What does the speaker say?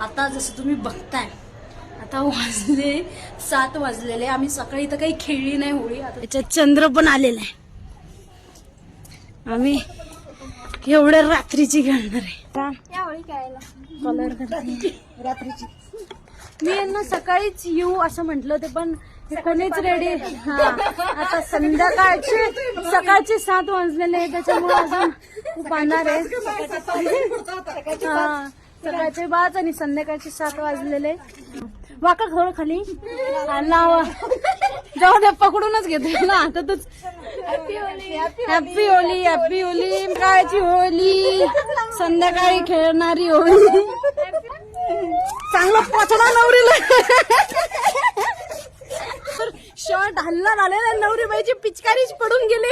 आता जसं तुम्ही बघताय, आता वाजले 7 वाजलेले. आम्ही सकाळी तर काही खेळली नाही होळी. आता त्याच्यात चंद्र पण आलेला आहे. आम्ही एवढ्या रात्रीची खेळणार आहे. या होळी खेळायला कलर रात्रीची. मी यांना सकाळीच येऊ असं म्हंटल होते, पण कोणीच रेडी. हा, आता सकाळचे 7 वाजलेले आहे, त्याच्यामुळे अजून खूप अंधार आहे. हा, सकाळचे 5 आणि संध्याकाळचे 7 वाजलेले. वाका थोडं खाली लावा, जाऊ द्या, पकडूनच घेते ना हातातच. हॅपी होली, हॅपी होली, काळची होली, संध्याकाळी खेळणारी होळी. चांगला पोचला नवरीला. शर्ट हल्ला झालेला, नवरीबाईची पिचकारीच पडून गेली.